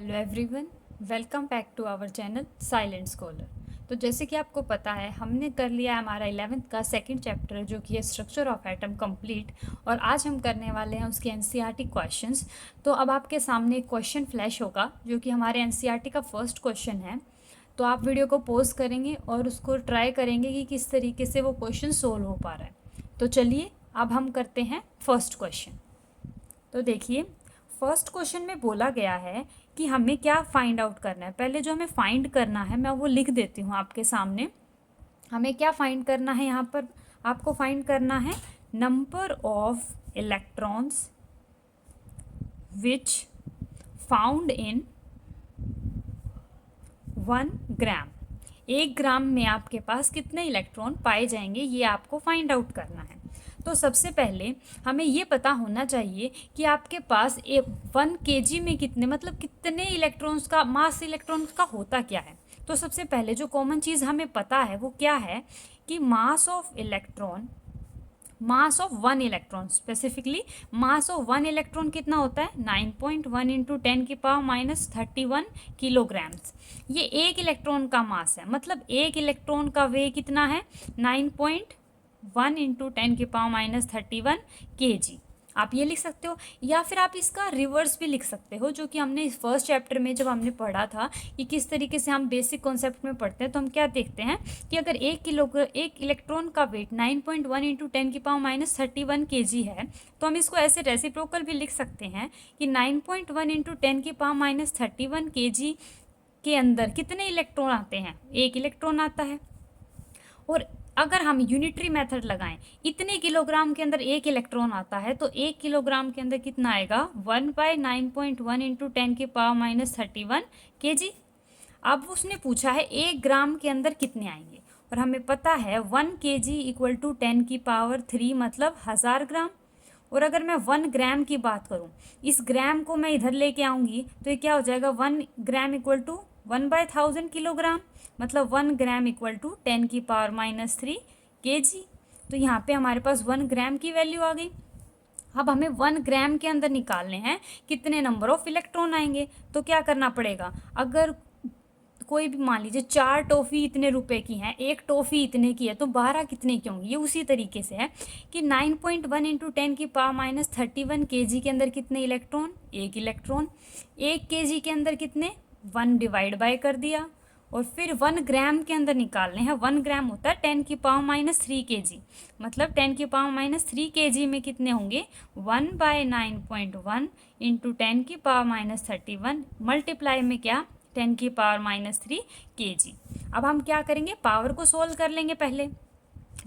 Hello everyone, welcome back to our channel silent scholar. तो जैसे कि आपको पता है, हमने कर लिया है हमारा 11th का सेकंड चैप्टर जो कि है स्ट्रक्चर ऑफ एटम कंप्लीट। और आज हम करने वाले हैं उसके एनसीईआरटी क्वेश्चंस। तो अब आपके सामने एक क्वेश्चन फ्लैश होगा जो कि हमारे एनसीईआरटी का फर्स्ट क्वेश्चन है। तो आप वीडियो को पॉज करेंगे और उसको ट्राई करेंगे कि किस तरीके से वो क्वेश्चन सोल्व हो पा रहा है। तो चलिए अब हम करते हैं फर्स्ट क्वेश्चन। तो देखिए, फर्स्ट क्वेश्चन में बोला गया है कि हमें क्या फाइंड आउट करना है। पहले जो हमें फाइंड करना है मैं वो लिख देती हूँ आपके सामने। हमें क्या फाइंड करना है, यहाँ पर आपको फाइंड करना है number of electrons which found in 1 ग्राम। 1 ग्राम में आपके पास कितने इलेक्ट्रॉन पाए जाएंगे, ये आपको फाइंड आउट करना है। तो सबसे पहले हमें ये पता होना चाहिए कि आपके पास 1 kg में कितने, मतलब कितने इलेक्ट्रॉन्स का मास इलेक्ट्रॉन्स का होता क्या है। तो सबसे पहले जो कॉमन चीज़ हमें पता है वो क्या है कि mass of electron, mass of 1 electron, specifically mass of 1 electron कितना होता है 9.1 इंटू 10⁻³ किलोग्राम्स। ये एक इलेक्ट्रॉन का मास है, मतलब एक इलेक्ट्रॉन का वेग कितना है 9.1 इंटू 10⁻³ kg। आप ये लिख सकते हो, या फिर आप इसका रिवर्स भी लिख सकते हो, जो कि हमने फर्स्ट चैप्टर में जब हमने पढ़ा था कि किस तरीके से हम बेसिक कॉन्सेप्ट में पढ़ते हैं। तो हम क्या देखते हैं कि अगर एक इलेक्ट्रॉन का वेट 9.1 इंटू 10⁻³ kg है, तो हम इसको ऐसे रेसिप्रोकल भी लिख सकते हैं कि 9.1 इंटू 10⁻³ kg के अंदर कितने इलेक्ट्रॉन आते हैं, एक इलेक्ट्रॉन आता है। और अगर हम यूनिटरी मेथड लगाएं, इतने किलोग्राम के अंदर एक इलेक्ट्रॉन आता है, तो 1 किलोग्राम के अंदर कितना आएगा 1/9.1 इंटू 10⁻³ kg। अब उसने पूछा है 1 ग्राम के अंदर कितने आएंगे, और हमें पता है 1 kg इक्वल टू 10⁻³ मतलब 1000 ग्राम। और अगर मैं 1 ग्राम की बात करूं, इस ग्राम को मैं इधर लेके आऊंगी तो ये क्या हो जाएगा 1 ग्राम इक्वल टू 1/1000 किलोग्राम, मतलब 1 ग्राम इक्वल टू 10⁻³ kg। तो यहाँ पे हमारे पास 1 ग्राम की वैल्यू आ गई। अब हमें 1 ग्राम के अंदर निकालने हैं कितने नंबर ऑफ इलेक्ट्रॉन आएंगे। तो क्या करना पड़ेगा, अगर कोई भी मान लीजिए 4 टॉफ़ी इतने रुपए की हैं, एक टॉफ़ी इतने की है, तो 12 कितने की होंगी। ये उसी तरीके से है कि 9.1 इंटू 10⁻³ kg के अंदर कितने इलेक्ट्रॉन, एक इलेक्ट्रॉन। 1 kg के अंदर कितने, 1 डिवाइड बाय कर दिया। और फिर 1 ग्राम के अंदर निकालने हैं, 1 ग्राम होता है 10⁻³ kg, मतलब 10⁻³ kg में कितने होंगे 1/9.1 इंटू 10⁻³ मल्टीप्लाई में क्या 10⁻³ kg। अब हम क्या करेंगे, पावर को सोल्व कर लेंगे। पहले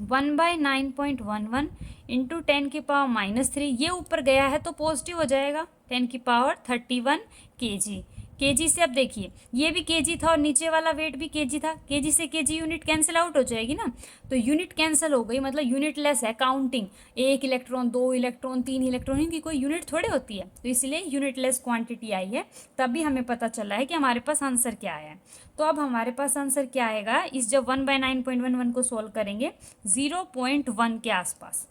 1/9.11 इंटू 10⁻³ ये ऊपर गया है तो पॉजिटिव हो जाएगा 10⁻31 kg। kg से अब देखिए ये भी kg था और नीचे वाला वेट भी kg था, kg से kg यूनिट कैंसिल आउट हो जाएगी ना। तो यूनिट कैंसिल हो गई, मतलब यूनिट लेस है काउंटिंग। 1 इलेक्ट्रॉन, 2 इलेक्ट्रॉन, 3 इलेक्ट्रॉन, इनकी कोई यूनिट थोड़े होती है, तो इसलिए यूनिट लेस क्वांटिटी आई है। तभी हमें पता चला है कि हमारे पास आंसर क्या आया है। तो अब हमारे पास आंसर क्या आएगा, इस जब 1/9.11 को सोल्व करेंगे 0.1 के आसपास,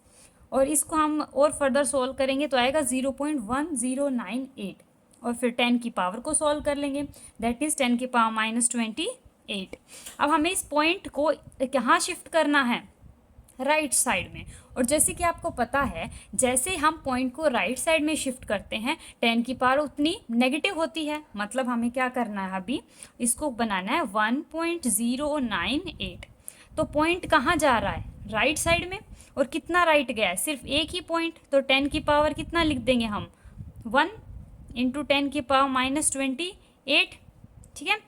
और इसको हम और फर्दर सोल्व करेंगे तो आएगा 0.1098। और फिर 10 की पावर को सॉल्व कर लेंगे, दैट इज़ 10⁻28। अब हमें इस पॉइंट को कहाँ शिफ्ट करना है, राइट साइड में। और जैसे कि आपको पता है, जैसे हम पॉइंट को राइट साइड में शिफ्ट करते हैं 10 की पावर उतनी नेगेटिव होती है, मतलब हमें क्या करना है, अभी इसको बनाना है 1.098। तो पॉइंट कहाँ जा रहा है, राइट साइड में। और कितना राइट गया है, सिर्फ एक ही पॉइंट, तो 10 की पावर कितना लिख देंगे हम 1 इंटू 10⁻28। ठीक है।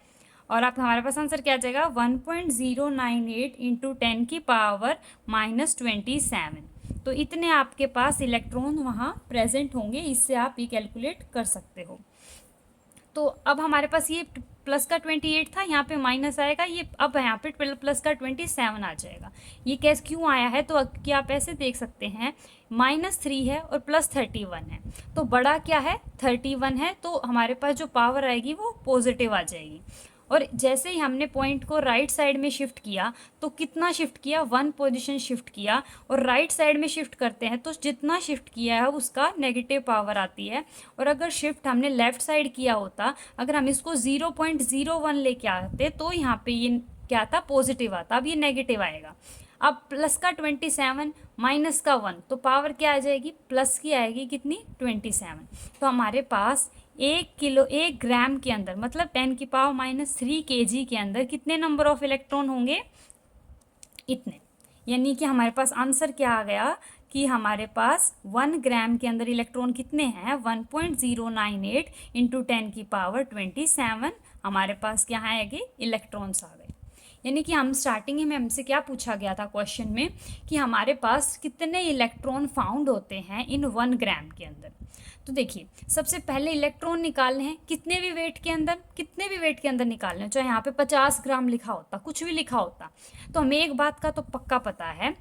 और आप हमारे पास आंसर क्या आ जाएगा 1.098 इंटू 10⁻27। तो इतने आपके पास इलेक्ट्रॉन वहाँ प्रेजेंट होंगे, इससे आप ये कैलकुलेट कर सकते हो। तो अब हमारे पास ये प्लस का 28 था, यहाँ पे माइनस आएगा, ये अब यहाँ पे प्लस का 27 आ जाएगा। ये कैसे क्यों आया है, तो क्या आप ऐसे देख सकते हैं -3 है और +31 है, तो बड़ा क्या है 31 है, तो हमारे पास जो पावर आएगी वो पॉजिटिव आ जाएगी। और जैसे ही हमने पॉइंट को राइट साइड में शिफ्ट किया तो कितना शिफ्ट किया, 1 पोजीशन शिफ्ट किया, और राइट साइड में शिफ्ट करते हैं तो जितना शिफ्ट किया है उसका नेगेटिव पावर आती है। और अगर शिफ्ट हमने लेफ्ट साइड किया होता, अगर हम इसको 0.01 लेके आते तो यहाँ पे ये क्या था, पॉजिटिव आता, अब ये नेगेटिव आएगा। अब प्लस का 27 माइनस का 1, तो पावर क्या आ जाएगी, प्लस की आएगी, कितनी, 27। तो हमारे पास 1 ग्राम के अंदर मतलब 10⁻³ kg के अंदर कितने नंबर ऑफ इलेक्ट्रॉन होंगे, इतने। यानी कि हमारे पास आंसर क्या आ गया कि हमारे पास 1 ग्राम के अंदर इलेक्ट्रॉन कितने हैं, 1.098 इंटू 10⁻27 हमारे पास क्या आएगी, इलेक्ट्रॉन्स आ गए। यानी कि हम स्टार्टिंग में हमसे क्या पूछा गया था क्वेश्चन में कि हमारे पास कितने इलेक्ट्रॉन फाउंड होते हैं इन 1 ग्राम के अंदर। तो देखिए सबसे पहले इलेक्ट्रॉन निकालने हैं, कितने भी वेट के अंदर निकालने हैं, चाहे यहाँ पे 50 ग्राम लिखा होता, कुछ भी लिखा होता, तो हमें एक बात का तो पक्का पता है,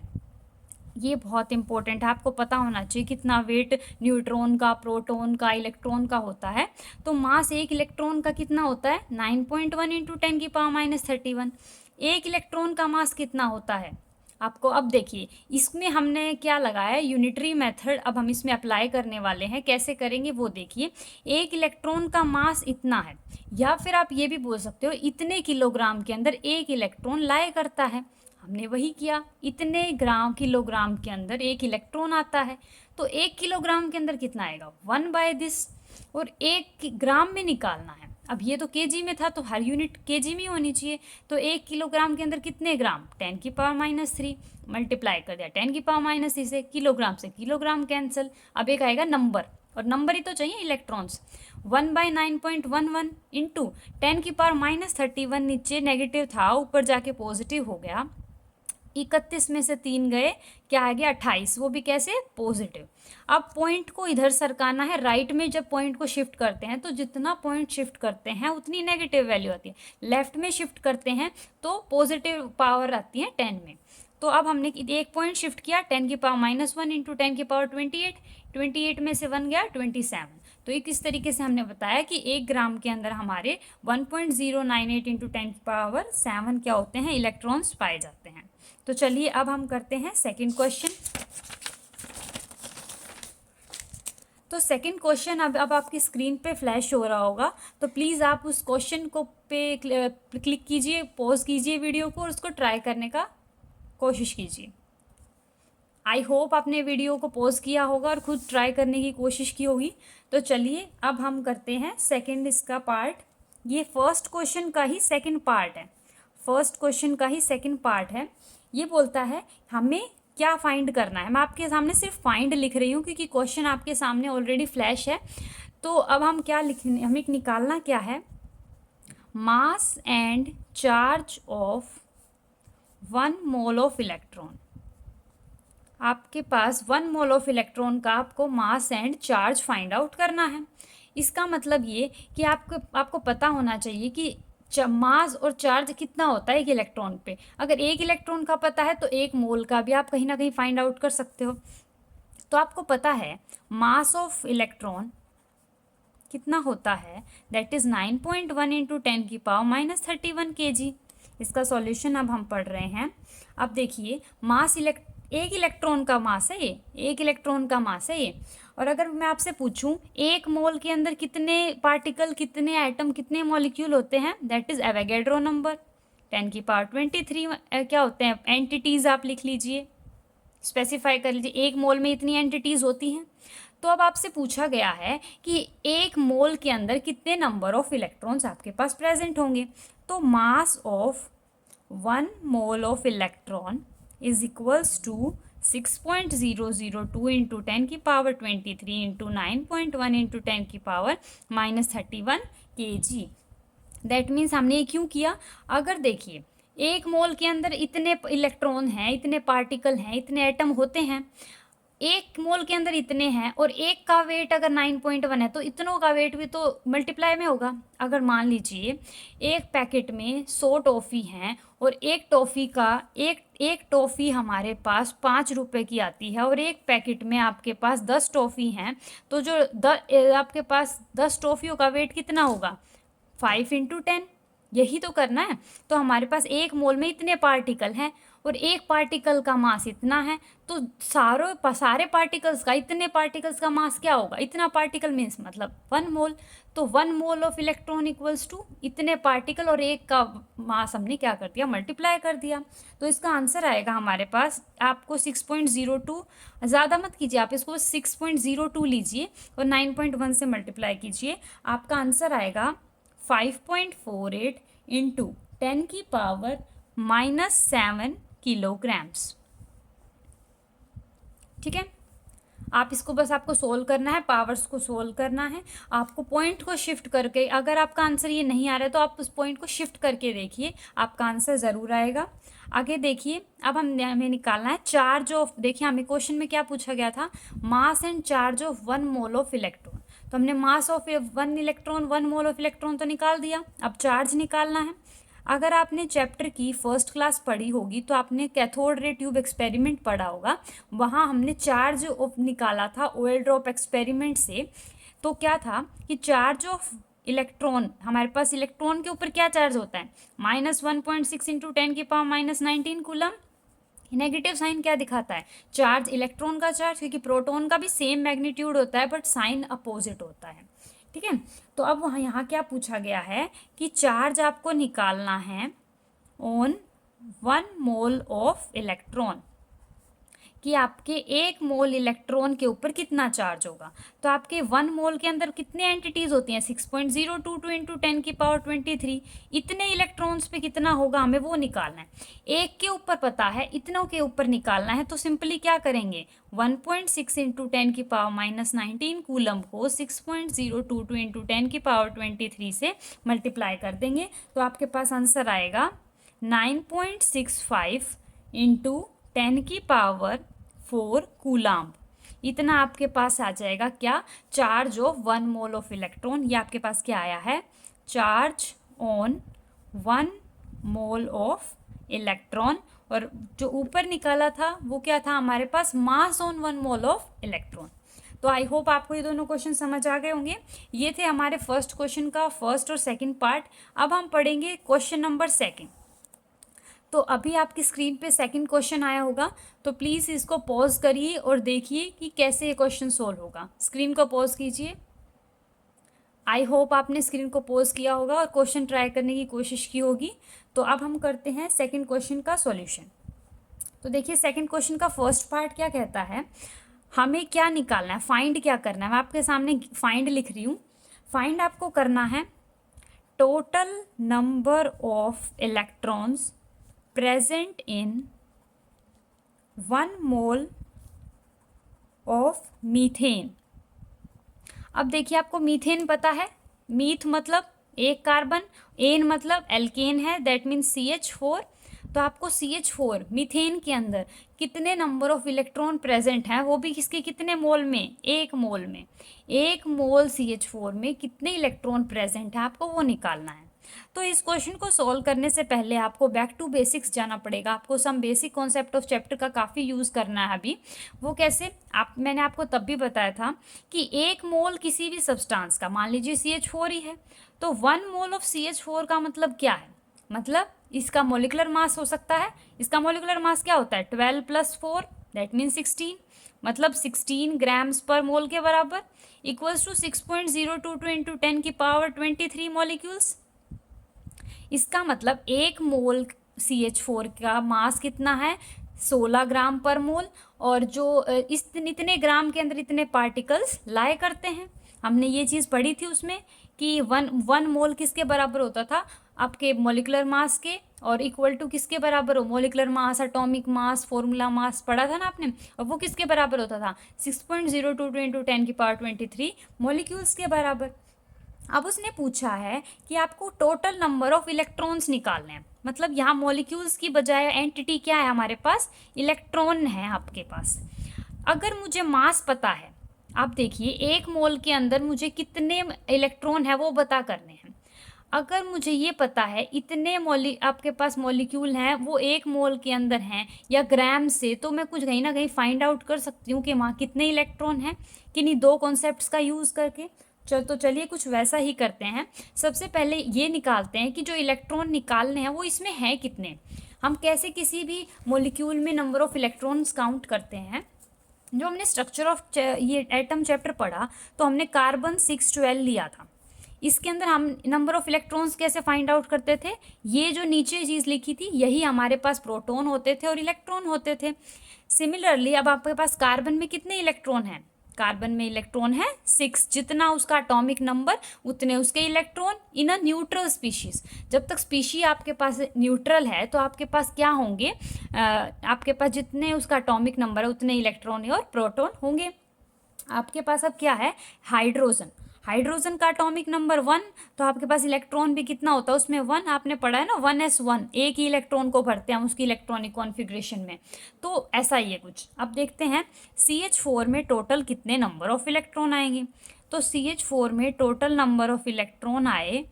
ये बहुत इंपॉर्टेंट है, आपको पता होना चाहिए कितना वेट न्यूट्रॉन का, प्रोटॉन का, इलेक्ट्रॉन का होता है। तो मास एक इलेक्ट्रॉन का कितना होता है, 9.1 इंटू 10⁻31। एक इलेक्ट्रॉन का मास कितना होता है आपको, अब देखिए इसमें हमने क्या लगाया है, यूनिटरी मेथड, अब हम इसमें अप्लाई करने वाले हैं, कैसे करेंगे वो देखिए। एक इलेक्ट्रॉन का मास इतना है, या फिर आप ये भी बोल सकते हो इतने किलोग्राम के अंदर एक इलेक्ट्रॉन लाया करता है, हमने वही किया, इतने किलोग्राम के अंदर एक इलेक्ट्रॉन आता है। तो 1 किलोग्राम के अंदर कितना आएगा, 1/this, और 1 ग्राम में निकालना है। अब ये तो केजी में था तो हर यूनिट केजी में होनी चाहिए, तो 1 किलोग्राम के अंदर कितने ग्राम, 10⁻³ मल्टीप्लाई कर दिया 10⁻³ से, किलोग्राम से किलोग्राम कैंसिल, अब एक आएगा नंबर, और नंबर ही तो चाहिए इलेक्ट्रॉन्स, 1/9.11 इंटू 10⁻31, नीचे नेगेटिव था ऊपर जाके पॉजिटिव हो गया, 31 में से 3 गए, क्या आ गया 28, वो भी कैसे, पॉजिटिव। अब पॉइंट को इधर सरकाना है, राइट में जब पॉइंट को शिफ्ट करते हैं तो जितना पॉइंट शिफ्ट करते हैं उतनी नेगेटिव वैल्यू आती है, लेफ्ट में शिफ्ट करते हैं तो पॉजिटिव पावर आती है 10 में। तो अब हमने एक पॉइंट शिफ्ट किया 10⁻⁻1 इंटू 10⁻28, 28 में से 1 गया 27। तो एक इस तरीके से हमने बताया कि 1 ग्राम के अंदर हमारे 1.098 इंटू 10⁻7 क्या होते हैं, इलेक्ट्रॉन्स पाए जाते हैं। तो चलिए अब हम करते हैं सेकंड क्वेश्चन। तो सेकंड क्वेश्चन अब आपकी स्क्रीन पे फ्लैश हो रहा होगा, तो प्लीज़ आप उस क्वेश्चन को पे क्लिक कीजिए, पॉज कीजिए वीडियो को और उसको ट्राई करने का कोशिश कीजिए। आई होप आपने वीडियो को पॉज किया होगा और खुद ट्राई करने की कोशिश की होगी। तो चलिए अब हम करते हैं सेकंड इसका पार्ट, ये फर्स्ट क्वेश्चन का ही सेकंड पार्ट है, फर्स्ट क्वेश्चन का ही सेकंड पार्ट है। ये बोलता है हमें क्या फाइंड करना है, मैं आपके सामने सिर्फ फाइंड लिख रही हूँ क्योंकि क्वेश्चन आपके सामने ऑलरेडी फ्लैश है। तो अब हम क्या लिखने, हमें निकालना क्या है, mass and charge of 1 mole of electron. आपके पास 1 मोल ऑफ इलेक्ट्रॉन का आपको mass and charge find out करना है। इसका मतलब ये कि आपको पता होना चाहिए कि मास और चार्ज कितना होता है एक इलेक्ट्रॉन पे। अगर एक इलेक्ट्रॉन का पता है तो 1 मोल का भी आप कहीं ना कहीं फाइंड आउट कर सकते हो। तो आपको पता है मास ऑफ इलेक्ट्रॉन कितना होता है, दैट इज़ 9.1 इंटू 10⁻31 kg। इसका सॉल्यूशन अब हम पढ़ रहे हैं। अब देखिए मास एक इलेक्ट्रॉन का मास है ये, एक इलेक्ट्रॉन का मास है ये। और अगर मैं आपसे पूछूं 1 मोल के अंदर कितने पार्टिकल, कितने एटम, कितने मॉलिक्यूल होते हैं, दैट इज़ एवोगैड्रो नंबर 10⁻23 क्या होते हैं, एंटिटीज़ आप लिख लीजिए, स्पेसिफाई कर लीजिए 1 मोल में इतनी एंटिटीज़ होती हैं। तो अब आपसे पूछा गया है कि 1 मोल के अंदर कितने नंबर ऑफ इलेक्ट्रॉन्स आपके पास प्रेजेंट होंगे। तो mass of 1 mole of electron is equals to 6.002 into 10⁻23 into 9.1 into 10⁻31 kg। That means हमने ये क्यों किया, अगर देखिए 1 मोल के अंदर इतने इलेक्ट्रॉन हैं, इतने पार्टिकल हैं, इतने एटम होते हैं, 1 मोल के अंदर इतने हैं और एक का वेट अगर 9.1 है तो इतनों का वेट भी तो मल्टीप्लाई में होगा। अगर मान लीजिए एक पैकेट में 100 टॉफ़ी हैं और एक टॉफ़ी का एक टॉफ़ी हमारे पास 5 रुपए की आती है और एक पैकेट में आपके पास 10 टॉफ़ी हैं, तो जो आपके पास 10 टॉफ़ियों का वेट कितना होगा, 5 इंटू 10, यही तो करना है। तो हमारे पास एक मोल में इतने पार्टिकल हैं और एक पार्टिकल का मास इतना है, तो सारे पार्टिकल्स का, इतने पार्टिकल्स का मास क्या होगा, इतना पार्टिकल मीन्स मतलब 1 मोल। तो 1 mole of electron equals to इतने पार्टिकल और एक का मास हमने क्या कर दिया, मल्टीप्लाई कर दिया। तो इसका आंसर आएगा हमारे पास, आपको 6.02, ज़्यादा मत कीजिए, आप इसको 6.02 लीजिए और 9.1 से मल्टीप्लाई कीजिए, आपका आंसर आएगा 5.48 इंटू 10 की पावर -7 किलोग्राम्स। ठीक है, आप इसको बस आपको सोल्व करना है, पावर्स को सोल्व करना है, आपको पॉइंट को शिफ्ट करके, अगर आपका आंसर ये नहीं आ रहा है तो आप उस पॉइंट को शिफ्ट करके देखिए, आपका आंसर ज़रूर आएगा। आगे देखिए, अब हमें निकालना है चार्ज ऑफ, देखिए हमें क्वेश्चन में क्या पूछा गया था, mass and charge of 1 mole of electron. तो हमने mass of 1 electron 1 mole of electron तो निकाल दिया, अब चार्ज निकालना है। अगर आपने चैप्टर की फर्स्ट क्लास पढ़ी होगी तो आपने कैथोड रे ट्यूब एक्सपेरिमेंट पढ़ा होगा, वहाँ हमने चार्ज ऑफ निकाला था ऑयल ड्रॉप एक्सपेरिमेंट से। तो क्या था कि चार्ज ऑफ इलेक्ट्रॉन, हमारे पास इलेक्ट्रॉन के ऊपर क्या चार्ज होता है, -1.6 इंटू 10 की पावर -19 कूलम। नेगेटिव साइन क्या दिखाता है, चार्ज, इलेक्ट्रॉन का चार्ज, क्योंकि प्रोटॉन का भी सेम मैग्नीट्यूड होता है बट साइन अपोजिट होता है। ठीक है, तो अब वहाँ यहाँ क्या पूछा गया है कि चार्ज आपको निकालना है ऑन 1 मोल ऑफ इलेक्ट्रॉन, कि आपके 1 मोल इलेक्ट्रॉन के ऊपर कितना चार्ज होगा। तो आपके 1 मोल के अंदर कितने एंटिटीज़ होती हैं, 6.022 इंटू 10 की पावर 23, इतने इलेक्ट्रॉन्स पे कितना होगा, हमें वो निकालना है। एक के ऊपर पता है, इतनों के ऊपर निकालना है, तो सिंपली क्या करेंगे, 1.6 इंटू 10 की पावर -19 कूलम को 6.022 इंटू 10 की पावर 23 से मल्टीप्लाई कर देंगे, तो आपके पास आंसर आएगा 9.65 इंटू 10 की पावर 4 कूलाम। इतना आपके पास आ जाएगा क्या, charge of 1 mole of electron. ये आपके पास क्या आया है, charge on 1 mole of electron. और जो ऊपर निकाला था वो क्या था हमारे पास, mass on 1 mole of electron. तो आई होप आपको ये दोनों क्वेश्चन समझ आ गए होंगे। ये थे हमारे फर्स्ट क्वेश्चन का फर्स्ट और सेकंड पार्ट। अब हम पढ़ेंगे क्वेश्चन नंबर 2। तो अभी आपकी स्क्रीन पे सेकंड क्वेश्चन आया होगा, तो प्लीज़ इसको पॉज करिए और देखिए कि कैसे ये क्वेश्चन सोल्व होगा। स्क्रीन को पॉज कीजिए। आई होप आपने स्क्रीन को पॉज किया होगा और क्वेश्चन ट्राई करने की कोशिश की होगी। तो अब हम करते हैं सेकंड क्वेश्चन का सॉल्यूशन। तो देखिए सेकंड क्वेश्चन का फर्स्ट पार्ट क्या कहता है, हमें क्या निकालना है, फाइंड क्या करना है। मैं आपके सामने फाइंड लिख रही हूँ। फाइंड आपको करना है total number of electrons present in 1 mole of methane. अब देखिए आपको मीथेन पता है, मीथ मतलब एक कार्बन, एन मतलब एल्केन है, दैट मीन्स CH4। तो आपको CH4 मीथेन के अंदर कितने नंबर ऑफ इलेक्ट्रॉन प्रेजेंट हैं, वो भी किसके कितने मोल में, 1 मोल में। 1 मोल CH4 में कितने इलेक्ट्रॉन प्रेजेंट है आपको वो निकालना है। तो इस क्वेश्चन को सॉल्व करने से पहले आपको बैक टू बेसिक्स जाना पड़ेगा। आपको some basic concept of chapter का काफ़ी यूज़ करना है अभी। वो कैसे, मैंने आपको तब भी बताया था कि 1 मोल किसी भी सब्सटेंस का, मान लीजिए CH4 ही है, तो 1 मोल ऑफ CH4 का मतलब क्या है, मतलब इसका मोलिकुलर मास हो सकता है। इसका मोलिकुलर मास क्या होता है, 12 + 4 दैट मीन्स 16, मतलब 16 ग्राम्स पर मोल के बराबर, इक्वल्स टू 6.022 इंटू 10 की पावर 23 मॉलिक्यूल्स। इसका मतलब 1 मोल CH4 का मास कितना है, 16 ग्राम पर मोल। और जो इतने ग्राम के अंदर इतने पार्टिकल्स लाए करते हैं, हमने ये चीज़ पढ़ी थी उसमें कि 1 मोल किसके बराबर होता था, आपके मोलिकुलर मास के, और इक्वल टू किसके बराबर हो, molecular mass, atomic mass, formula mass पढ़ा था ना आपने, और वो किसके बराबर होता था, 6.022 इंटू 10 की पावर 23 मॉलिक्यूल्स के बराबर। अब उसने पूछा है कि आपको टोटल नंबर ऑफ इलेक्ट्रॉन्स निकालने हैं, मतलब यहाँ मॉलिक्यूल्स की बजाय एंटिटी क्या है हमारे पास, इलेक्ट्रॉन है आपके पास। अगर मुझे मास पता है, आप देखिए 1 मोल के अंदर मुझे कितने इलेक्ट्रॉन है वो पता करने हैं। अगर मुझे ये पता है इतने आपके पास मॉलिक्यूल हैं, वो 1 मोल के अंदर हैं या ग्राम से, तो मैं कुछ कहीं ना कहीं फाइंड आउट कर सकती हूँ कि वहाँ कितने इलेक्ट्रॉन हैं, किन्हीं 2 कॉन्सेप्ट्स का यूज़ करके। तो चलिए कुछ वैसा ही करते हैं। सबसे पहले ये निकालते हैं कि जो इलेक्ट्रॉन निकालने हैं वो इसमें है कितने। हम कैसे किसी भी मॉलिक्यूल में नंबर ऑफ इलेक्ट्रॉन्स काउंट करते हैं। जो हमने स्ट्रक्चर ऑफ ये एटम चैप्टर पढ़ा तो हमने कार्बन 612 लिया था। इसके अंदर हम नंबर ऑफ इलेक्ट्रॉन्स कैसे फाइंड आउट करते थे, ये जो नीचे चीज़ लिखी थी यही हमारे पास प्रोटॉन होते थे और इलेक्ट्रॉन होते थे। सिमिलरली अब आपके पास कार्बन में कितने इलेक्ट्रॉन हैं, कार्बन में इलेक्ट्रॉन है 6, जितना उसका एटॉमिक नंबर उतने उसके electron in a neutral species. जब तक स्पीशी आपके पास न्यूट्रल है तो आपके पास क्या होंगे, आपके पास जितने उसका एटॉमिक नंबर है उतने इलेक्ट्रॉन और प्रोटॉन होंगे। आपके पास अब क्या है, हाइड्रोजन। हाइड्रोजन का एटॉमिक नंबर 1, तो आपके पास इलेक्ट्रॉन भी कितना होता है उसमें 1, आपने पढ़ा है ना 1s1, एक ही इलेक्ट्रॉन को भरते हैं उसकी इलेक्ट्रॉनिक कॉन्फ़िगरेशन में। तो ऐसा ही है कुछ। अब देखते हैं CH4 में टोटल कितने नंबर ऑफ इलेक्ट्रॉन आएंगे। तो CH4 में टोटल नंबर ऑफ इलेक्ट्रॉन आए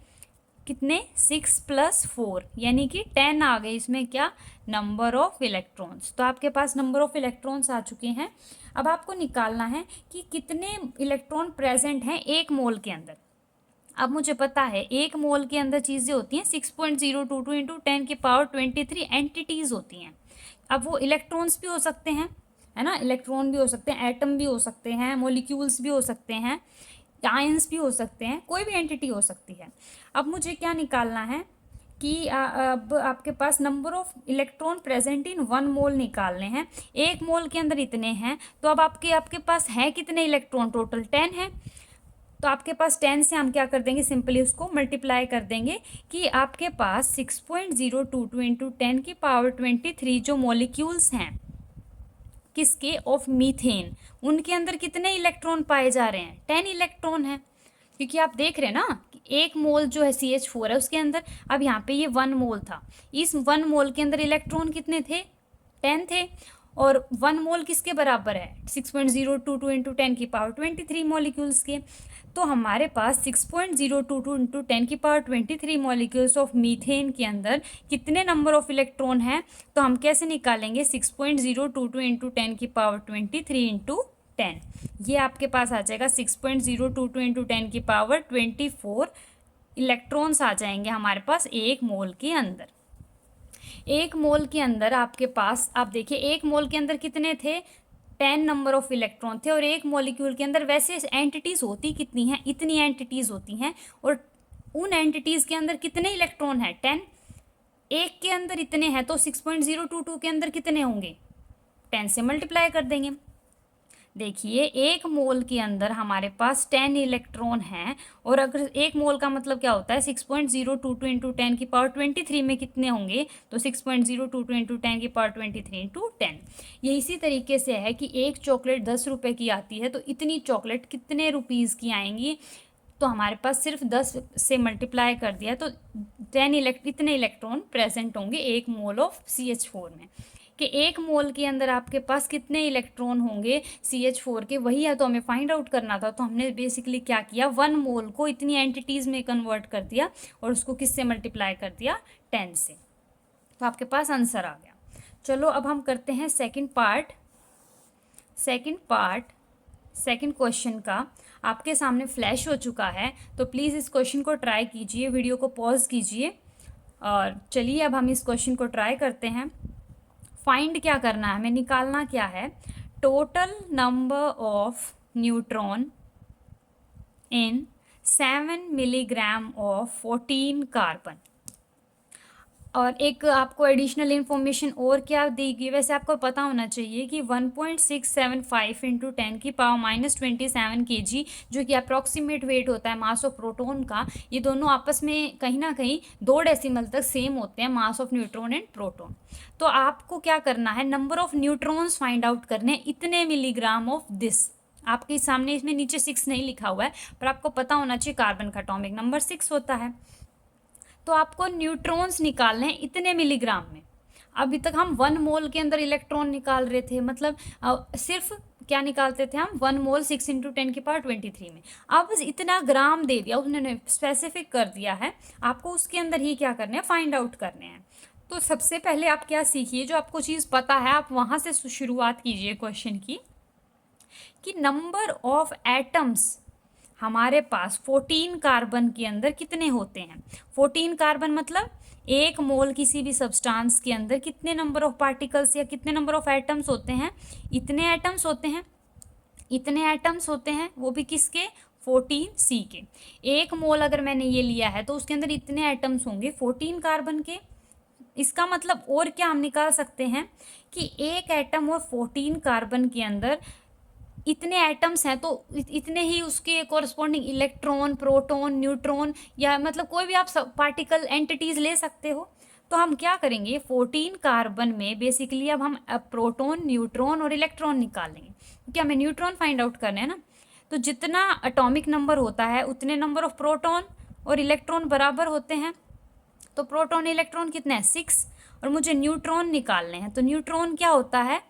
कितने, 6 + 4 यानी कि 10 आ गए इसमें क्या, नंबर ऑफ इलेक्ट्रॉन्स। तो आपके पास नंबर ऑफ इलेक्ट्रॉन्स आ चुके हैं। अब आपको निकालना है कि कितने इलेक्ट्रॉन प्रेजेंट हैं एक मोल के अंदर। अब मुझे पता है एक मोल के अंदर चीज़ें होती हैं 6.022 × 10⁻23 एंटिटीज़ होती हैं। अब वो इलेक्ट्रॉन्स भी हो सकते हैं, है ना, इलेक्ट्रॉन भी हो सकते हैं, एटम भी हो सकते हैं, मॉलिक्यूल्स भी हो सकते हैं, आयंस भी हो सकते हैं, कोई भी एंटिटी हो सकती है। अब मुझे क्या निकालना है कि अब आपके पास number of electron present in 1 mole निकालने हैं। एक मोल के अंदर इतने हैं, तो अब आपके पास है कितने इलेक्ट्रॉन, टोटल 10 है। तो आपके पास 10 से हम क्या कर देंगे, सिंपली उसको मल्टीप्लाई कर देंगे कि आपके पास 6.022 × 10⁻23 जो मॉलिक्यूल्स हैं किसके, ऑफ मीथेन, उनके अंदर कितने इलेक्ट्रॉन पाए जा रहे हैं, 10 इलेक्ट्रॉन है। क्योंकि आप देख रहे हैं ना एक मोल जो है CH4 है उसके अंदर, अब यहाँ पे ये 1 मोल था, इस 1 मोल के अंदर इलेक्ट्रॉन कितने थे, 10 थे। और 1 मोल किसके बराबर है, 6.022 × 10⁻23 मॉलिक्यूल्स के। तो हमारे पास 6.022 × 10⁻23 मॉलिक्यूल्स ऑफ मीथेन के अंदर कितने नंबर ऑफ इलेक्ट्रॉन हैं। तो हम कैसे निकालेंगे, 6.022 × 10⁻23 × 10, ये आपके पास आ जाएगा 6.022 × 10⁻24 इलेक्ट्रॉन्स आ जाएंगे हमारे पास एक मोल के अंदर। एक मोल के अंदर आपके पास, आप देखिए एक मोल के अंदर कितने थे, 10 नंबर ऑफ इलेक्ट्रॉन थे। और एक मॉलिक्यूल के अंदर वैसे एंटिटीज़ होती कितनी हैं, इतनी एंटिटीज़ होती हैं। और उन एंटिटीज़ के अंदर कितने इलेक्ट्रॉन हैं, 10। एक के अंदर इतने हैं तो 6.022 के अंदर कितने होंगे, 10 से मल्टीप्लाई कर देंगे। देखिए एक मोल के अंदर हमारे पास 10 इलेक्ट्रॉन हैं, और अगर एक मोल का मतलब क्या होता है, 6.022 × 10⁻23 में कितने होंगे, तो 6.022 × 10⁻23 × 10। ये इसी तरीके से है कि एक चॉकलेट 10 रुपये की आती है, तो इतनी चॉकलेट कितने रुपीज़ की आएंगी। तो हमारे पास सिर्फ 10 से मल्टीप्लाई कर दिया तो 10 इतने इलेक्ट्रॉन प्रेजेंट होंगे एक मोल ऑफ CH4 में। कि एक मोल के अंदर आपके पास कितने इलेक्ट्रॉन होंगे CH4 के, वही है तो हमें फाइंड आउट करना था। तो हमने बेसिकली क्या किया, 1 मोल को इतनी एंटिटीज़ में कन्वर्ट कर दिया और उसको किससे मल्टीप्लाई कर दिया, 10 से। तो आपके पास आंसर आ गया। चलो अब हम करते हैं सेकंड क्वेश्चन का। आपके सामने फ्लैश हो चुका है, तो प्लीज़ इस क्वेश्चन को ट्राई कीजिए, वीडियो को पॉज कीजिए। और चलिए अब हम इस क्वेश्चन को ट्राई करते हैं। फाइंड क्या करना है हमें, निकालना क्या है, total number of neutron in 7 milligram of 14 carbon. और एक आपको एडिशनल इन्फॉर्मेशन और क्या देगी, वैसे आपको पता होना चाहिए कि 1.675 × 10⁻27 kg जो कि अप्रॉक्सीमेट वेट होता है मास ऑफ प्रोटॉन का, ये दोनों आपस में कहीं ना कहीं 2 डेसिमल तक सेम होते हैं, mass of neutron and proton. तो आपको क्या करना है, number of neutrons find out करने, इतने मिलीग्राम ऑफ दिस। आपके सामने इसमें नीचे 6 नहीं लिखा हुआ है, पर आपको पता होना चाहिए कार्बन का एटॉमिक नंबर 6 होता है। तो आपको न्यूट्रॉन्स निकालने हैं इतने मिलीग्राम में। अभी तक हम 1 मोल के अंदर इलेक्ट्रॉन निकाल रहे थे, मतलब सिर्फ क्या निकालते थे हम, 1 मोल 6 × 10⁻23 में। अब इतना ग्राम दे दिया, उन्होंने स्पेसिफिक कर दिया है, आपको उसके अंदर ही क्या करने हैं, फाइंड आउट करने हैं। तो सबसे पहले आप क्या सीखिए, जो आपको चीज़ पता है आप वहाँ से शुरुआत कीजिए क्वेश्चन की, कि नंबर ऑफ एटम्स हमारे पास 14 कार्बन के अंदर कितने होते हैं? 14 कार्बन मतलब एक मोल किसी भी सब्सटेंस के अंदर कितने नंबर ऑफ पार्टिकल्स या कितने नंबर ऑफ एटम्स होते हैं? इतने एटम्स होते हैं, इतने एटम्स होते हैं, वो भी किसके? 14C के। एक मोल अगर मैंने ये लिया है तो उसके अंदर इतने एटम्स होंगे 14 कार्बन के। इसका मतलब और क्या हम निकाल सकते हैं कि एक एटम और 14 कार्बन के अंदर इतने एटम्स हैं तो इतने ही उसके कोरस्पॉन्डिंग इलेक्ट्रॉन, प्रोटॉन, न्यूट्रॉन या मतलब कोई भी आप सब पार्टिकल एंटिटीज ले सकते हो। तो हम क्या करेंगे, 14 कार्बन में बेसिकली अब हम प्रोटॉन, न्यूट्रॉन और इलेक्ट्रॉन निकालेंगे क्योंकि हमें न्यूट्रॉन फाइंड आउट करने हैं ना। तो जितना एटॉमिक नंबर होता है उतने नंबर ऑफ प्रोटॉन और इलेक्ट्रॉन बराबर होते हैं। तो प्रोटॉन इलेक्ट्रॉन कितने हैं? 6। और मुझे न्यूट्रॉन निकालने हैं। तो न्यूट्रॉन क्या होता है?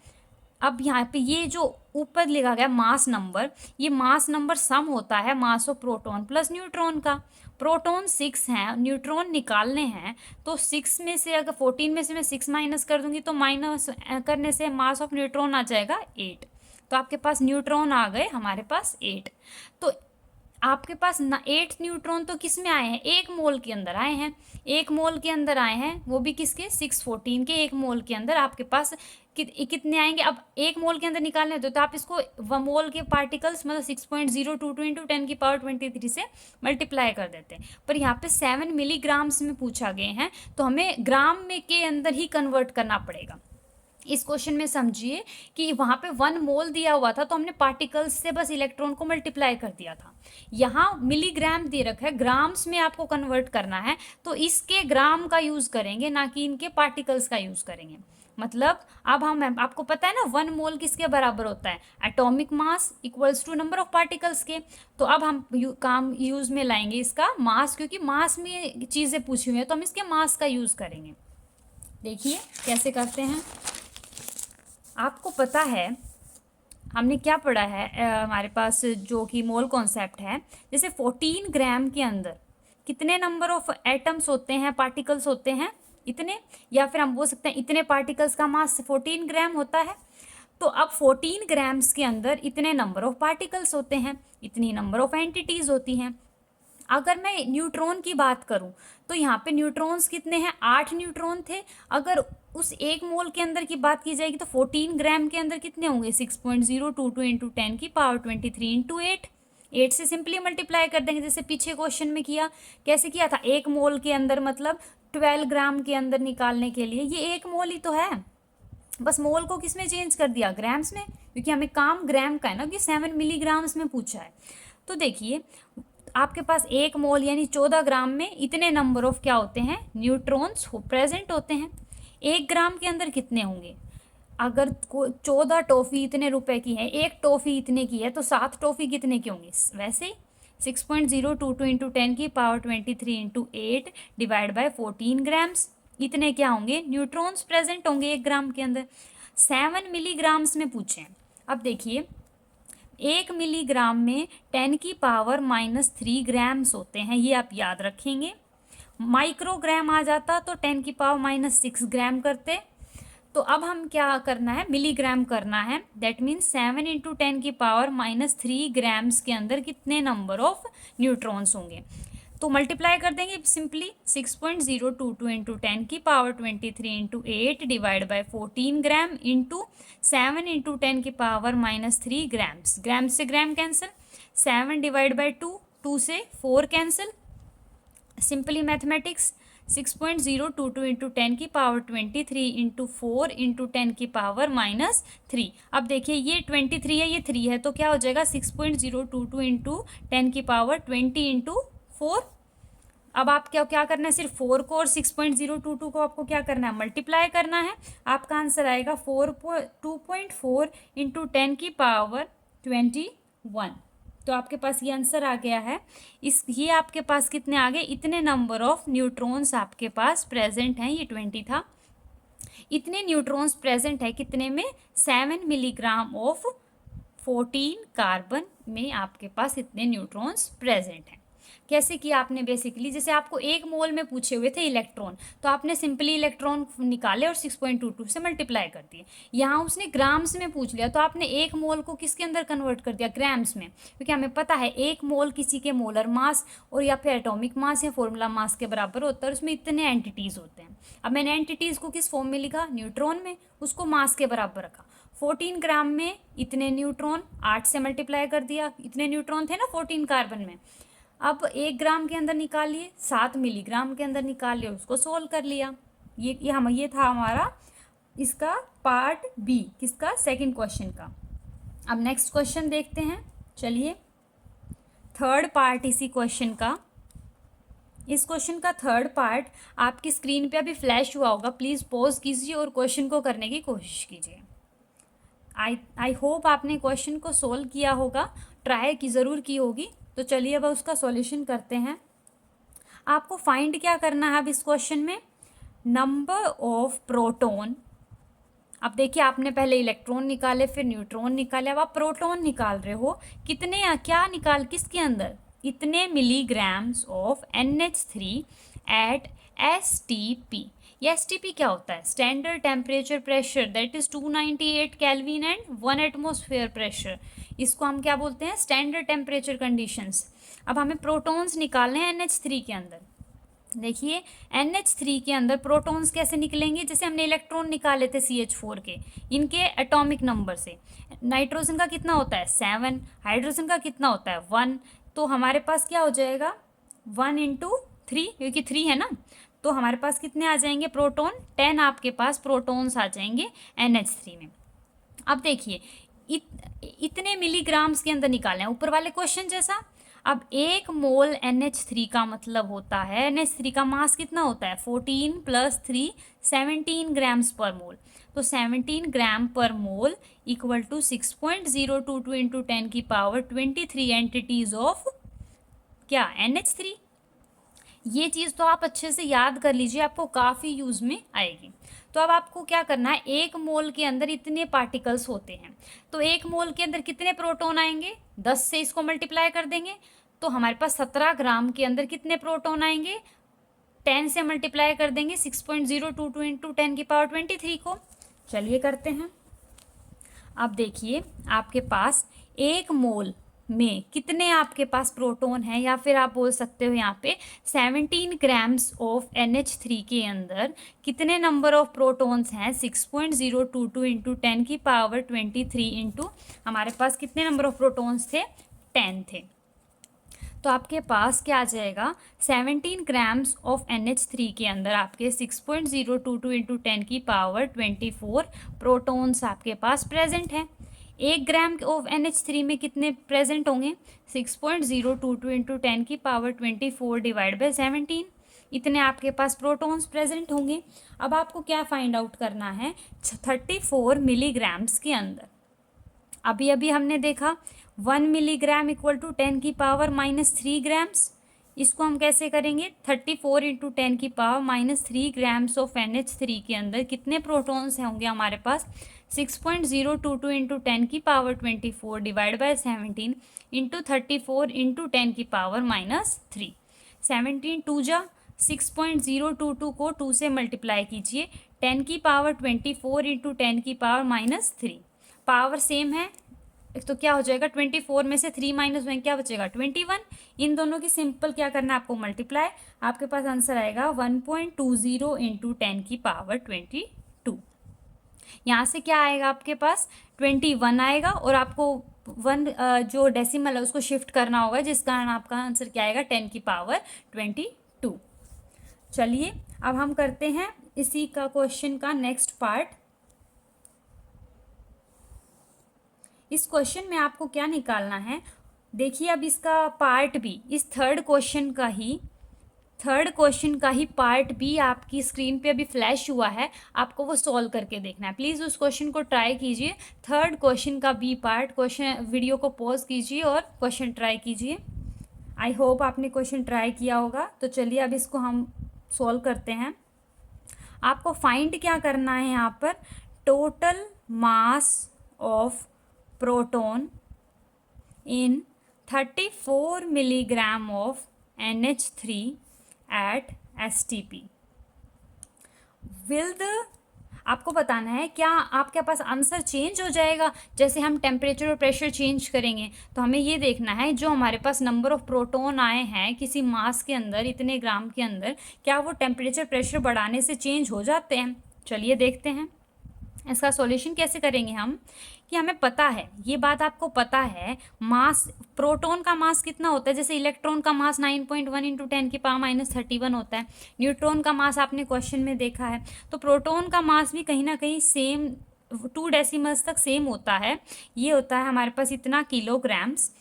अब यहाँ पे ये जो ऊपर लिखा गया मास नंबर, ये मास नंबर सम होता है mass of proton plus neutron का। प्रोटॉन 6 हैं, न्यूट्रॉन निकालने हैं, तो 6 में से अगर 14 में से मैं 6 माइनस कर दूंगी तो माइनस करने से मास ऑफ न्यूट्रॉन आ जाएगा 8। तो आपके पास न्यूट्रॉन आ गए हमारे पास 8। तो आपके पास ना 8 न्यूट्रॉन तो किस में आए हैं? एक मोल के अंदर आए हैं। एक मोल के अंदर आए हैं, वो भी किसके? 614 के। एक मोल के अंदर आपके पास कितने आएंगे? अब एक मोल के अंदर निकालने होते तो आप इसको मोल के पार्टिकल्स मतलब 6.022 इंटू 10⁻23 से मल्टीप्लाई कर देते हैं। पर यहाँ पे 7 मिलीग्राम्स में पूछा गए हैं तो हमें ग्राम में के अंदर ही कन्वर्ट करना पड़ेगा। इस क्वेश्चन में समझिए कि वहाँ पे 1 मोल दिया हुआ था तो हमने पार्टिकल्स से बस इलेक्ट्रॉन को मल्टीप्लाई कर दिया था। यहाँ मिलीग्राम दे रखा है, ग्राम्स में आपको कन्वर्ट करना है, तो इसके ग्राम का यूज़ करेंगे ना कि इनके पार्टिकल्स का यूज़ करेंगे। मतलब अब हम आपको पता है ना 1 मोल किसके बराबर होता है? Atomic mass equals to number of particles के। तो अब हम काम यूज़ में लाएंगे इसका मास, क्योंकि मास में चीज़ें पूछी हुई हैं तो हम इसके मास का यूज़ करेंगे। देखिए कैसे करते हैं। आपको पता है हमने क्या पढ़ा है हमारे पास जो कि मोल कॉन्सेप्ट है, जैसे 14 ग्राम के अंदर कितने नंबर ऑफ एटम्स होते हैं, पार्टिकल्स होते हैं? इतने। या फिर हम बोल सकते हैं इतने पार्टिकल्स का मास 14 ग्राम होता है। तो अब 14 ग्राम्स के अंदर इतने नंबर ऑफ पार्टिकल्स होते हैं, इतनी नंबर ऑफ एंटिटीज होती हैं। अगर मैं न्यूट्रॉन की बात करूं तो यहाँ पे न्यूट्रॉन्स कितने हैं? 8 न्यूट्रॉन थे। अगर उस एक मोल के अंदर की बात की जाएगी तो 14 ग्राम के अंदर कितने होंगे? 6.022 इंटू 10⁻23 इंटू 8 से सिंपली मल्टीप्लाई कर देंगे जैसे पीछे क्वेश्चन में किया। कैसे किया था? एक मोल के अंदर मतलब 12 ग्राम के अंदर निकालने के लिए। ये एक मोल ही तो है, बस मोल को किस में चेंज कर दिया? ग्राम्स में, क्योंकि हमें काम ग्राम का है ना, कि 7 मिलीग्राम्स में पूछा है। तो देखिए आपके पास एक मोल यानी 14 ग्राम में इतने नंबर ऑफ क्या होते हैं? न्यूट्रॉन्स प्रेजेंट होते हैं। 1 ग्राम के अंदर कितने होंगे? अगर 14 टॉफ़ी इतने रुपए की है, एक टॉफ़ी इतने की है, तो 7 टॉफ़ी कितने की होंगी? वैसे ही 6.022 into 10⁻23 into 8 divide by 14 grams, इतने क्या होंगे? न्यूट्रॉन्स प्रेजेंट होंगे 1 ग्राम के अंदर। 7 मिलीग्राम्स में पूछे हैं। अब देखिए 1 मिलीग्राम में 10⁻³ ग्राम्स होते हैं, ये आप याद रखेंगे। माइक्रोग्राम आ जाता तो 10⁻6 ग्राम करते। तो अब हम क्या करना है? मिलीग्राम करना है। दैट मीन्स 7 इंटू 10⁻³ ग्राम्स के अंदर कितने नंबर ऑफ न्यूट्रॉन्स होंगे? तो मल्टीप्लाई कर देंगे simply. 6.022 into 10⁻23 into 8 divide by 14 gram into 7 into 10⁻³ grams. Gram से ग्राम कैंसिल, 7 डिवाइड बाय 2, 2 से 4 cancel. Simply mathematics 6.022 into 10⁻23 into 4 into 10⁻³ अब देखिए ये 23 है, ये 3 है, तो क्या हो जाएगा? 6.022 इंटू 10⁻20 इंटू 4। अब आप क्या क्या करना है? सिर्फ 4 को और 6.022 को आपको क्या करना है? मल्टीप्लाई करना है। आपका आंसर आएगा 2.4 इंटू 10⁻21। तो आपके पास ये आंसर आ गया है। ये आपके पास कितने आ गए? इतने नंबर ऑफ न्यूट्रॉन्स आपके पास प्रेजेंट हैं। ये 20 था। इतने न्यूट्रॉन्स प्रेजेंट है कितने में? 7 मिलीग्राम ऑफ 14 कार्बन में आपके पास इतने न्यूट्रॉन्स प्रेजेंट हैं। कैसे किया आपने बेसिकली, जैसे आपको 1 मोल में पूछे हुए थे इलेक्ट्रॉन, तो आपने सिंपली इलेक्ट्रॉन निकाले और 6.22 से मल्टीप्लाई कर दिए। यहाँ उसने ग्राम्स में पूछ लिया तो आपने 1 मोल को किसके अंदर कन्वर्ट कर दिया, ग्राम्स में, क्योंकि हमें पता है 1 मोल किसी के मोलर मास और या फिर एटॉमिक मास या फॉर्मूला मास के बराबर होता है और उसमें इतने एंटिटीज़ होते हैं। अब मैंने एंटिटीज़ को किस फॉर्म में लिखा, न्यूट्रॉन में, उसको मास के बराबर रखा। 14 ग्राम में इतने न्यूट्रॉन, 8 से मल्टीप्लाई कर दिया, इतने न्यूट्रॉन थे ना 14 कार्बन में। अब 1 ग्राम के अंदर निकालिए, 7 मिलीग्राम के अंदर निकालिए, उसको सोल्व कर लिया। ये था हमारा इसका पार्ट बी, किसका, सेकंड क्वेश्चन का। अब नेक्स्ट क्वेश्चन देखते हैं, चलिए थर्ड पार्ट इसी क्वेश्चन का। इस क्वेश्चन का थर्ड पार्ट आपकी स्क्रीन पे अभी फ्लैश हुआ होगा, प्लीज़ पॉज कीजिए और क्वेश्चन को करने की कोशिश कीजिए। आई होप आपने क्वेश्चन को सोल्व किया होगा, ट्राई की ज़रूर की होगी। तो चलिए अब उसका सॉल्यूशन करते हैं। आपको फाइंड क्या करना है अब इस क्वेश्चन में, नंबर ऑफ प्रोटॉन। अब देखिए आपने पहले इलेक्ट्रॉन निकाले, फिर न्यूट्रॉन निकाले, अब आप प्रोटॉन निकाल रहे हो। कितने, क्या निकाल, किसके अंदर, इतने milligrams of NH3 at STP। ये STP क्या होता है, standard temperature pressure, that is 298 kelvin and 1 atmosphere pressure. इसको हम क्या बोलते हैं, स्टैंडर्ड टेम्परेचर कंडीशंस। अब हमें प्रोटॉन्स निकालने हैं NH3 के अंदर। देखिए NH3 के अंदर प्रोटॉन्स कैसे निकलेंगे, जैसे हमने इलेक्ट्रॉन निकाले थे CH4 के, इनके एटॉमिक नंबर से। नाइट्रोजन का कितना होता है 7, हाइड्रोजन का कितना होता है 1, तो हमारे पास क्या हो जाएगा 1 × 3, क्योंकि 3 है ना, तो हमारे पास कितने आ जाएंगे प्रोटॉन, 10 आपके पास प्रोटॉन्स आ जाएंगे NH3 में। अब देखिए इतने मिलीग्राम्स के अंदर निकाले हैं, ऊपर वाले क्वेश्चन जैसा। अब 1 मोल NH3 का मतलब होता है, NH3 का मास कितना होता है 14 + 3 17 ग्राम्स पर मोल, तो 17 gram per mole equal to 6.022 into 10⁻23 entities of क्या, NH3। ये चीज़ तो आप अच्छे से याद कर लीजिए, आपको काफ़ी यूज़ में आएगी। तो अब आपको क्या करना है, 1 मोल के अंदर इतने पार्टिकल्स होते हैं, तो 1 मोल के अंदर कितने प्रोटॉन आएंगे, 10 से इसको मल्टीप्लाई कर देंगे, तो हमारे पास 17 ग्राम के अंदर कितने प्रोटॉन आएंगे, 10 से मल्टीप्लाई कर देंगे 6.022 इंटू 10⁻23 को। चलिए करते हैं। अब देखिए आपके पास 1 मोल में कितने आपके पास प्रोटॉन है, या फिर आप बोल सकते हो यहाँ पे 17 ग्राम्स ऑफ NH3 के अंदर कितने नंबर ऑफ प्रोटॉन्स हैं, 6.022 इंटू 10⁻23 इंटू हमारे पास कितने नंबर ऑफ प्रोटॉन्स थे, 10 थे। तो आपके पास क्या आ जाएगा, 17 ग्राम्स ऑफ NH3 के अंदर आपके 6.022 इंटू 10⁻24 प्रोटॉन्स आपके पास प्रेजेंट हैं। 1 ग्राम ऑफ NH3 में कितने प्रेजेंट होंगे, 6.022 इंटू 10⁻24 डिवाइड बाई 17, इतने आपके पास प्रोटॉन्स प्रेजेंट होंगे। अब आपको क्या फाइंड आउट करना है, 34 मिलीग्राम्स के अंदर। अभी अभी हमने देखा 1 मिलीग्राम इक्वल टू 10⁻³ ग्राम्स, इसको हम कैसे करेंगे, 34 इंटू 10⁻³ ग्राम्स ऑफ NH3 के अंदर कितने प्रोटॉन्स होंगे हमारे पास, 6.022 into 10⁻24 divide by 17 into 34 into 10⁻³ 17 2 जा 6.022 को 2 से मल्टीप्लाई कीजिए, 10⁻24 इंटू 10⁻³ पावर सेम है, तो क्या हो जाएगा 24 में से 3 - 1 क्या बचेगा 21। इन दोनों की सिंपल क्या करना है आपको मल्टीप्लाई, आपके पास आंसर आएगा 1.20 इंटू 10⁻22। यहाँ से क्या आएगा आपके पास 21 आएगा, और आपको 1 जो डेसिमल है उसको शिफ्ट करना होगा, जिस कारण आपका आंसर क्या आएगा 10⁻22। चलिए अब हम करते हैं इसी का क्वेश्चन का नेक्स्ट पार्ट। इस क्वेश्चन में आपको क्या निकालना है, देखिए अब इसका पार्ट बी, इस थर्ड क्वेश्चन का ही पार्ट बी आपकी स्क्रीन पे अभी फ्लैश हुआ है, आपको वो सॉल्व करके देखना है। प्लीज़ उस क्वेश्चन को ट्राई कीजिए, थर्ड क्वेश्चन का बी पार्ट क्वेश्चन, वीडियो को पॉज कीजिए और क्वेश्चन ट्राई कीजिए। आई होप आपने क्वेश्चन ट्राई किया होगा। तो चलिए अब इसको हम सॉल्व करते हैं। आपको फाइंड क्या करना है यहाँ पर, total mass of proton in 34 milligram of NH3 at STP. Will the आपको बताना है क्या आपके पास आंसर चेंज हो जाएगा जैसे हम टेम्परेचर और प्रेशर चेंज करेंगे। तो हमें ये देखना है जो हमारे पास नंबर ऑफ प्रोटॉन आए हैं किसी मास के अंदर, इतने ग्राम के अंदर, क्या वो टेम्परेचर प्रेशर बढ़ाने से चेंज हो जाते हैं। चलिए देखते हैं इसका सॉल्यूशन कैसे करेंगे हम। कि हमें पता है, ये बात आपको पता है, मास, प्रोटॉन का मास कितना होता है। जैसे इलेक्ट्रॉन का मास 9.1 इंटू 10⁻³ होता है। न्यूट्रॉन का मास आपने क्वेश्चन में देखा है। तो प्रोटॉन का मास भी कहीं ना कहीं सेम 2 डेसिमल्स तक सेम होता है। ये होता है हमारे पास इतना किलोग्राम्स।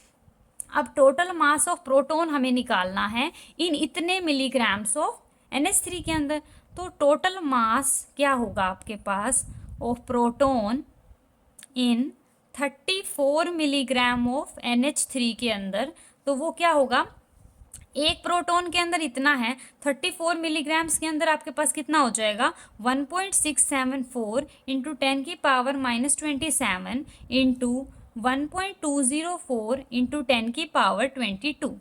अब टोटल मास ऑफ प्रोटॉन हमें निकालना है इन इतने मिलीग्राम्स ऑफ NH3 के अंदर। तो टोटल मास क्या होगा आपके पास of proton in 34 milligram of NH3 के अंदर। तो वो क्या होगा, एक प्रोटॉन के अंदर इतना है, 34 मिलीग्राम्स के अंदर आपके पास कितना हो जाएगा 1.674 इंटू 10⁻27 इंटू 1.204 इंटू 10⁻22।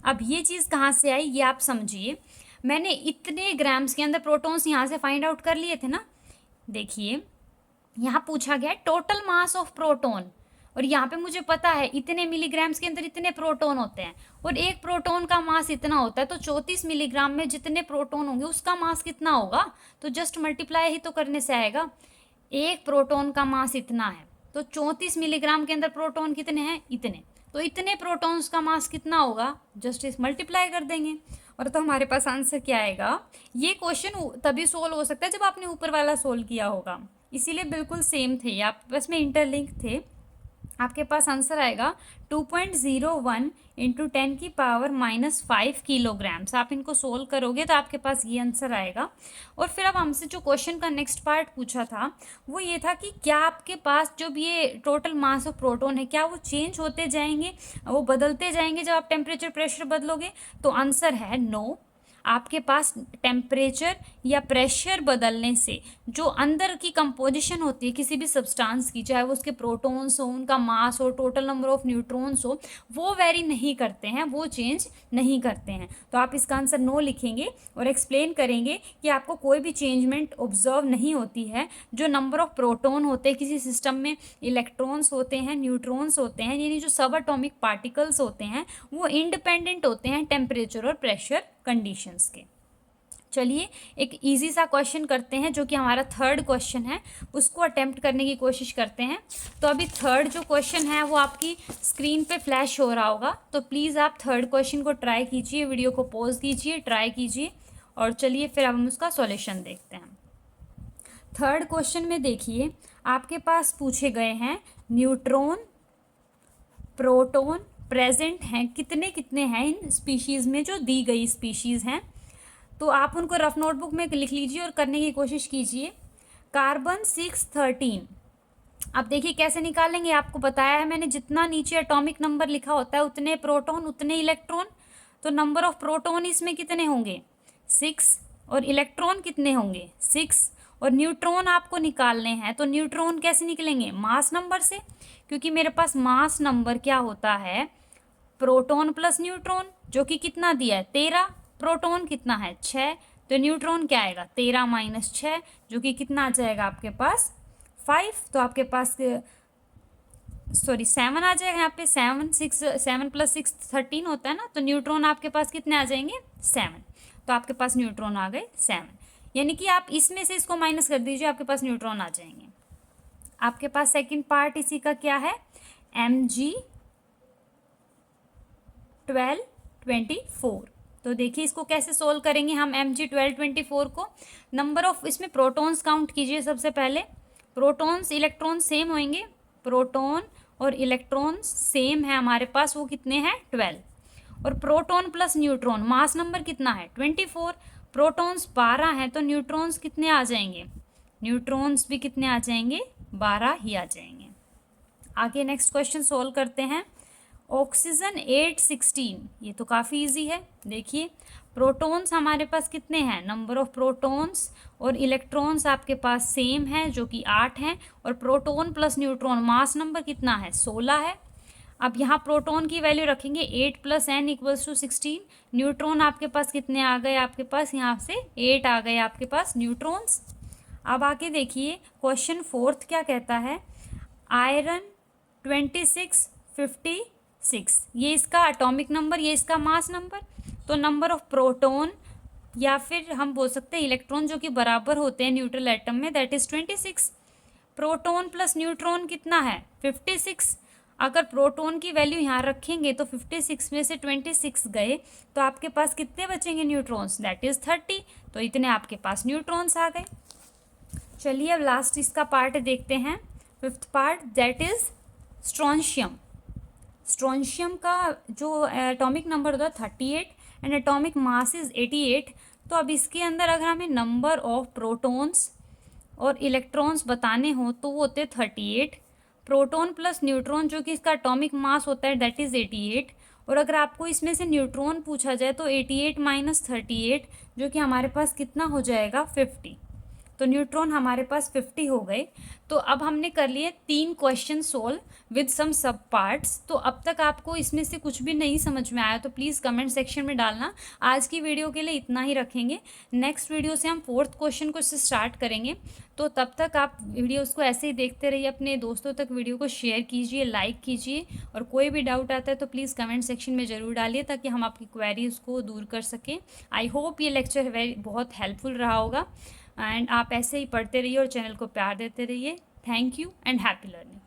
अब ये चीज़ कहाँ से आई ये आप समझिए। मैंने इतने ग्राम्स के अंदर प्रोटॉन्स यहाँ से फाइंड आउट कर लिए थे ना। देखिए यहाँ पूछा गया है टोटल मास ऑफ प्रोटॉन, और यहाँ पे मुझे पता है इतने मिलीग्राम्स के अंदर इतने प्रोटॉन होते हैं, और एक प्रोटॉन का मास इतना होता है। तो 34 मिलीग्राम में जितने प्रोटॉन होंगे उसका मास कितना होगा, तो जस्ट मल्टीप्लाई ही तो करने से आएगा। एक प्रोटॉन का मास इतना है, तो 34 मिलीग्राम के अंदर प्रोटॉन कितने हैं, इतने। तो इतने प्रोटॉन्स का मास कितना होगा, जस्ट इस मल्टीप्लाई कर देंगे और तो हमारे पास आंसर क्या आएगा। ये क्वेश्चन तभी सोल्व हो सकता है जब आपने ऊपर वाला सोल्व किया होगा, इसीलिए बिल्कुल सेम थे, आपस में इंटरलिंक थे। आपके पास आंसर आएगा 2.01 इंटू 10⁻⁻5 किलोग्राम्स। आप इनको सोल्व करोगे तो आपके पास ये आंसर आएगा। और फिर अब हमसे जो क्वेश्चन का नेक्स्ट पार्ट पूछा था वो ये था कि क्या आपके पास जो भी ये टोटल मास ऑफ प्रोटॉन है क्या वो चेंज होते जाएंगे, वो बदलते जाएंगे जब आप टेम्परेचर प्रेशर बदलोगे। तो आंसर है नो। आपके पास टेम्परेचर या प्रेशर बदलने से जो अंदर की कंपोजिशन होती है किसी भी सब्सटेंस की, चाहे वो उसके प्रोटॉन्स हो, उनका मास हो, टोटल नंबर ऑफ न्यूट्रॉन्स हो, वो वेरी नहीं करते हैं, वो चेंज नहीं करते हैं। तो आप इसका आंसर नो लिखेंगे और एक्सप्लेन करेंगे कि आपको कोई भी चेंजमेंट ऑब्जर्व नहीं होती है। जो नंबर ऑफ प्रोटॉन होते हैं किसी सिस्टम में, इलेक्ट्रॉन्स होते हैं, न्यूट्रॉन्स होते हैं, यानी जो सब एटॉमिक पार्टिकल्स होते हैं वो इंडिपेंडेंट होते हैं टेम्परेचर और प्रेशर कंडीशंस के। चलिए एक इजी सा क्वेश्चन करते हैं जो कि हमारा थर्ड क्वेश्चन है, उसको अटेम्प्ट करने की कोशिश करते हैं। तो अभी थर्ड जो क्वेश्चन है वो आपकी स्क्रीन पे फ्लैश हो रहा होगा, तो प्लीज़ आप थर्ड क्वेश्चन को ट्राई कीजिए, वीडियो को पॉज कीजिए, ट्राई कीजिए और चलिए फिर अब हम उसका सॉल्यूशन देखते हैं। थर्ड क्वेश्चन में देखिए आपके पास पूछे गए हैं न्यूट्रॉन, प्रोटॉन प्रेजेंट हैं कितने कितने हैं इन स्पीशीज़ में, जो दी गई स्पीशीज़ हैं। तो आप उनको रफ नोटबुक में लिख लीजिए और करने की कोशिश कीजिए। कार्बन 613, अब देखिए कैसे निकालेंगे, आपको बताया है मैंने, जितना नीचे एटॉमिक नंबर लिखा होता है उतने प्रोटॉन उतने इलेक्ट्रॉन। तो नंबर ऑफ प्रोटॉन इसमें कितने होंगे 6, और इलेक्ट्रॉन कितने होंगे 6, और न्यूट्रॉन आपको निकालने हैं। तो न्यूट्रॉन कैसे निकलेंगे, मास नंबर से, क्योंकि मेरे पास मास नंबर क्या होता है प्रोटॉन प्लस न्यूट्रॉन, जो कि कितना दिया है 13, प्रोटॉन कितना है 6, तो न्यूट्रॉन क्या आएगा 13 माइनस 6, जो कि कितना आ जाएगा आपके पास 5। तो आपके पास 7 आ जाएगा यहाँ पे, 7 प्लस 6 13 होता है ना। तो न्यूट्रॉन आपके पास कितने आ जाएंगे 7, तो आपके पास न्यूट्रॉन आ गए 7, यानी कि आप इसमें से इसको माइनस कर दीजिए, आपके पास न्यूट्रॉन आ जाएंगे। आपके पास सेकंड पार्ट इसी का क्या है Mg1224। तो देखिए इसको कैसे सोल्व करेंगे हम Mg1224 को। नंबर ऑफ इसमें प्रोटॉन्स काउंट कीजिए सबसे पहले। प्रोटॉन्स इलेक्ट्रॉन सेम होंगे, प्रोटॉन और इलेक्ट्रॉन सेम है हमारे पास, वो कितने हैं 12, और proton plus neutron mass number कितना है 24, प्रोटॉन्स 12 हैं, तो न्यूट्रॉन्स कितने आ जाएंगे, न्यूट्रॉन्स भी कितने आ जाएंगे 12 ही आ जाएंगे। आगे नेक्स्ट क्वेश्चन सोल्व करते हैं। ऑक्सीजन 816, ये तो काफ़ी इजी है। देखिए प्रोटॉन्स हमारे पास कितने हैं, नंबर ऑफ प्रोटॉन्स और इलेक्ट्रॉन्स आपके पास सेम है जो कि 8 हैं, और proton plus neutron mass number कितना है 16 है। अब यहाँ प्रोटॉन की वैल्यू रखेंगे 8 + n = 16। न्यूट्रॉन आपके पास कितने आ गए, आपके पास यहाँ से 8 आ गए आपके पास न्यूट्रॉन्स। अब आके देखिए क्वेश्चन 4 क्या कहता है, आयरन 26 56, ये इसका एटॉमिक नंबर, ये इसका मास नंबर। तो नंबर ऑफ प्रोटॉन या फिर हम बोल सकते हैं इलेक्ट्रॉन जो कि बराबर होते हैं न्यूट्रल एटम में, that is 26। Proton plus neutron कितना है 56। अगर प्रोटॉन की वैल्यू यहाँ रखेंगे तो 56 में से 26 गए तो आपके पास कितने बचेंगे न्यूट्रॉन्स, दैट इज़ 30। तो इतने आपके पास न्यूट्रॉन्स आ गए। चलिए अब लास्ट इसका पार्ट देखते हैं, 5th part, that is strontium. Strontium का जो एटॉमिक नंबर होता है 38 एंड एटॉमिक मास इज़ 88। तो अब इसके अंदर अगर हमें नंबर ऑफ प्रोटॉन्स और इलेक्ट्रॉन्स बताने हो तो वो होते हैं 38। प्रोटॉन प्लस न्यूट्रॉन जो कि इसका एटॉमिक मास होता है दैट इज़ 88। और अगर आपको इसमें से न्यूट्रॉन पूछा जाए तो 88 - 38 जो कि हमारे पास कितना हो जाएगा 50। तो न्यूट्रॉन हमारे पास 50 हो गए। तो अब हमने कर लिए 3 क्वेश्चन सोल्व विद सम सब पार्ट्स। तो अब तक आपको इसमें से कुछ भी नहीं समझ में आया तो प्लीज़ कमेंट सेक्शन में डालना। आज की वीडियो के लिए इतना ही रखेंगे, नेक्स्ट वीडियो से हम 4th क्वेश्चन को स्टार्ट करेंगे। तो तब तक आप वीडियोस को ऐसे ही देखते रहिए, अपने दोस्तों तक वीडियो को शेयर कीजिए, लाइक कीजिए, और कोई भी डाउट आता है तो प्लीज़ कमेंट सेक्शन में ज़रूर डालिए ताकि हम आपकी क्वेरीज़ को दूर कर सकें। आई होप ये लेक्चर बहुत हेल्पफुल रहा होगा एंड आप ऐसे ही पढ़ते रहिए और चैनल को प्यार देते रहिए। Thank you and happy learning.